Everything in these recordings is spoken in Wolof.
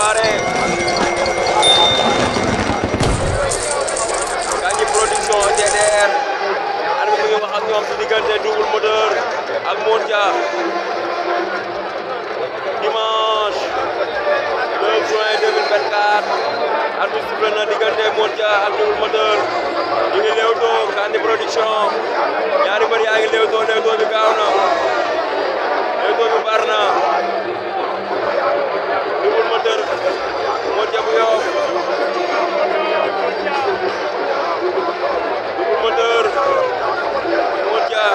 soirée. Kandji Production TDR. Arbitre bi wax ak ñoom ci diggante Double Moteur ak Modja. Dimanche 9 juin 2024. Arbitre sifflé na diggante Modja ak Double Moteur. ñu ngi Leewtoo Kandji Production. ñaari mbër yaa ngi Leewtoo bi gaaw na. Leewtoo bi bar na. Double Moteur Modja bu Yoff. Double Moteur Modja.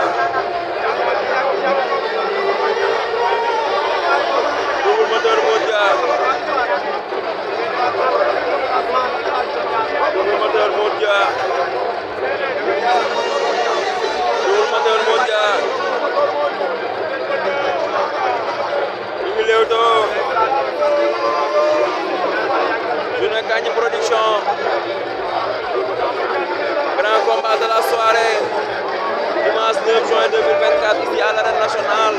Double Moteur Modja. Double Moteur Modja. Double Moteur Modja. ñu ngi Leewtoo. Journée Kandji Production. Grand combat de la soirée. Dimanche 9 juin 2024 ici à l'arène nationale.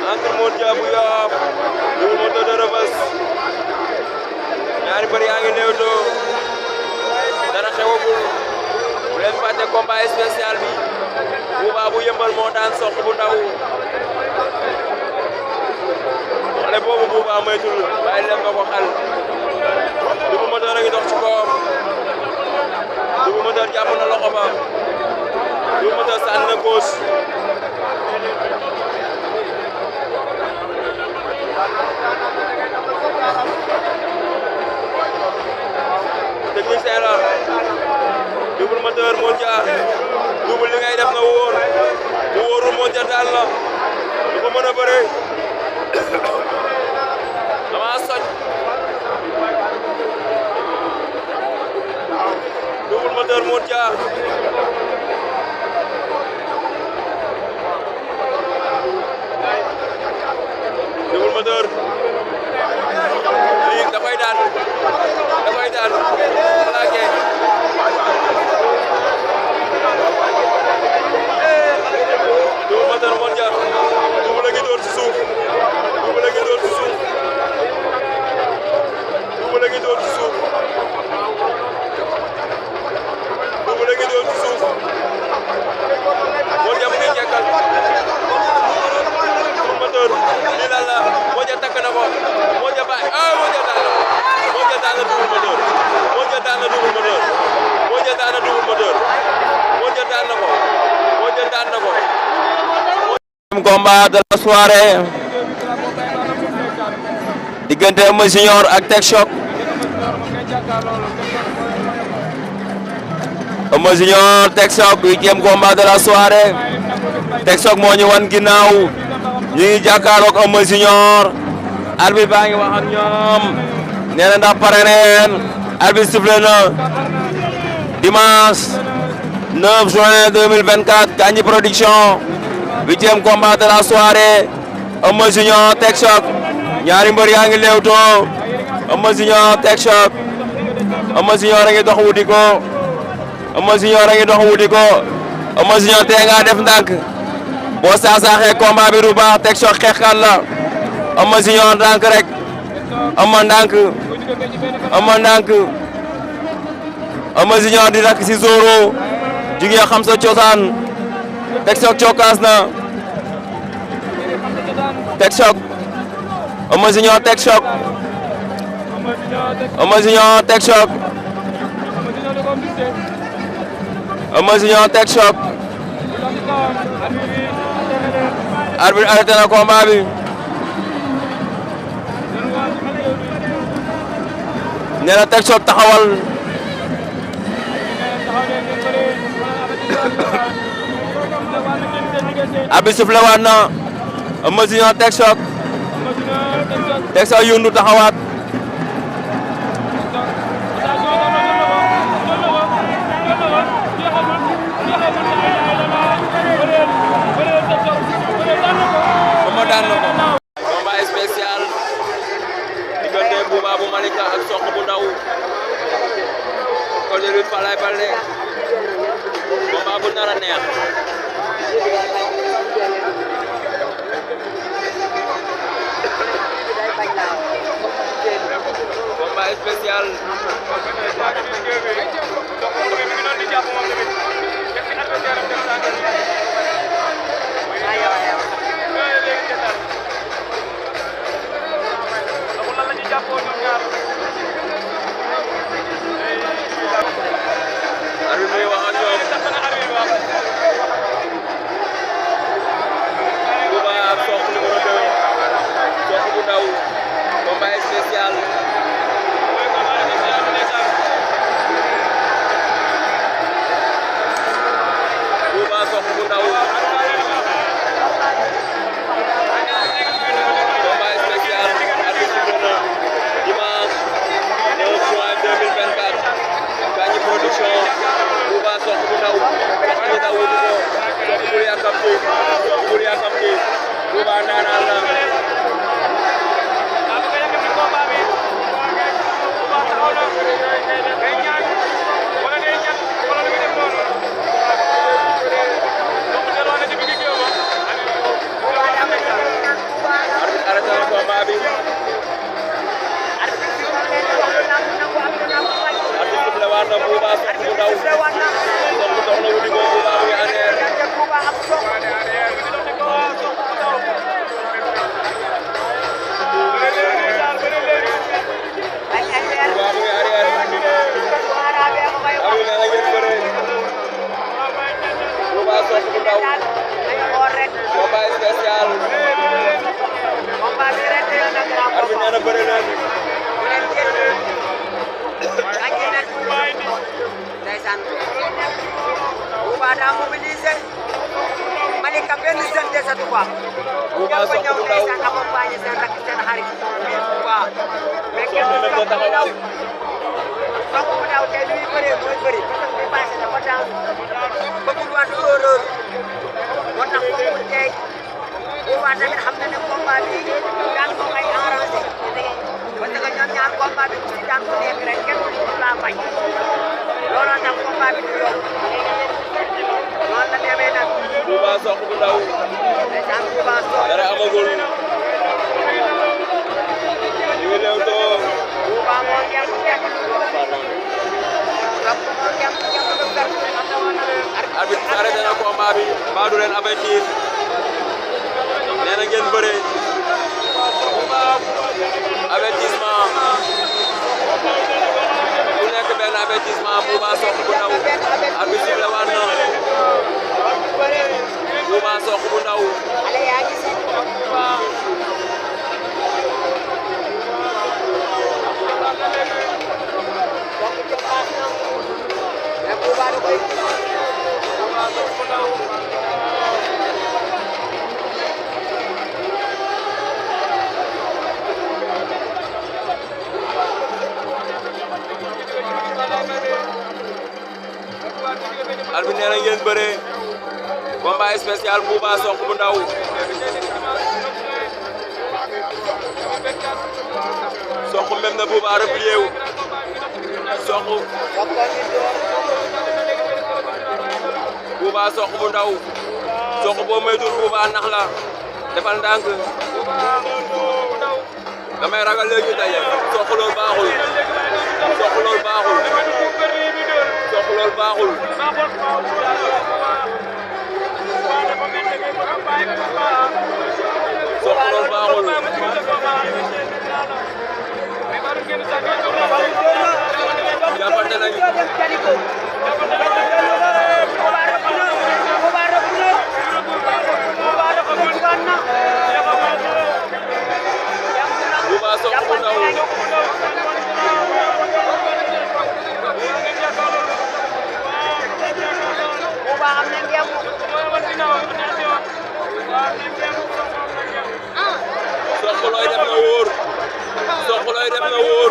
Entre Modja bu Yoff, Double Moteur de Rebeuss. ñaari mbër yaa ngi Leewtoo. dara xewagul. bu leen fàtte combat spécial bi. Bouba bu Yëmbal moo daan Sokh bu ndaw. xale boobu Bouba moytul bàyyi leen ma ko xel. Double Moteur a ngi dox ci kawam. Double Moteur jàpp na loxo ba. Double Moteur sànni na gauche. technicien la. Double Moteur Modja. Double li ngay def na wóor. bu wóorul Modja daal la. du ko mën a bëre. dama soj. Double Moteur Modja. Double Moteur. lii da koy daan. da koy daan. plaqué. Double Moteur Modja. Double la ngi door ci suuf. Double la ngi door ci suuf. Double la ngi door ci suuf. Double la ngi door ci suuf. Modja mu ngi jekkal. Double Moteur lii lan la Modja takk na ko. Modja bàyyi Modja daan na ko. Modja daan na Double Moteur. Modja daan na Double Moteur. Modja daan na Double Moteur. Modja daan na ko. Modja daan na ko. Combat de la soirée. diggante Eumeu Junior ak Tek Choc. Eumeu Junior Tek Choc 8e combat de la soirée. Tek Choc moo ñu wan ginnaaw. ñu ngi jàkkaarloog Eumeu Junior. arbitre baa ngi wax ak ñoom. nee na ndax pare neen. arbitre sifflé na. dimanche 9 juin 2024 Kandji Production. 8e combat de la soirée. Eumeu Junior Tek Choc. ñaari mbër yaa ngi Leewtoo. Eumeu Junior Tek Choc. Eumeu Junior a ngi dox wuti ko. Eumeu Junior a ngi dox wuti ko. Eumeu Junior tee nga def ndànk. boo saaxee combat bi du baax. Tek Choc xeexkat la. Eumeu Junior ndànk rek. Eumeu ndànk. Eumeu ndànk. Eumeu Junior di rakk si Zoro. jugee xam sa cosaan. Tek Choc cokkaas na. Tek Choc. Eumeu Junior Tek Choc. Eumeu Junior Tek Choc. Eumeu Junior Tek Choc. arbitre arrêté na combat bi. nee na Tek Choc taxawal. arbitre sifflé waat na. Eumeu Junior Tek Choc. Tek Choc yundu taxawaat. Eumeu daan na ko. combat spécial diggante Bouba bu Malika ak Sokh bu ndaw. École de lutte Falaye Baldé. combat bu nar a neex. Day bañ laaw spécial combat spécial Bouba Sokh bu ndaw combat spécial arbitre dimanche 9 juin 2024 Kandji Production Bouba Sokh bu ndaw ñu daw ko Sokh bul yàkkamti Bouba ndaanaan la Bouba Sokh bu ndaw Sokh dox na wuti ko Bouba mu ngi aneer Bouba mu ngi arrière amu na ngeen bëre Bouba Sokh bu ndaw combat spécial arbitre nee na bëre leen ndeysaan Bouba daa mobilisé Malika benn jeune desatu quoi Bouba Sokh bu ndaw ndeysaan accompagné seen rakk seen xarit Bouba mais kenn du Sokh bu ndaw Sokh bu ndaw tey luy bëree mooy bëri parce que bi passé dafa daan bëggul waat erreur moo tax foogul tey Bouba tamit xam na ne combat bi daan ko koy arrangé parce que ñoom ñaar combat bi ku ci daan ko nekk rek kenn du la bañ looloo tax combat bi du yomb noonu la demee nag Bouba Sokh bu ndaw ndeysaan Bouba Sokh dara amagul ñu ngi leew too Bouba moo ngemb kenn Sokh moo ngemb lu vert arbitre arrêté na combat bi mbaa du leen avertir nee na ngeen bëre avertissement ku nekk benn avertissement Bouba Sokh bu ndaw arbitre sifflé waat na Bouba Sokh bu ndaw xale yaa ngi si Bouba da koy arbitre nee na ngeen bëre combat spécial Bouba Sokh bu ndaw Sokh même na Bouba replié wu Sokh Bouba Sokh bu ndaw Sokh boo moytuwul Bouba nax la defal ndànk damay ragal léegi daje Sokh loolu baaxul Sokh loolu baaxul Sokh loolu baaxul Sokh loolu baaxul jàppante nañu Bouba Sokh bu ndaw Bouba am na ngemb Sokh looy def na wóor Sokh looy def na wóor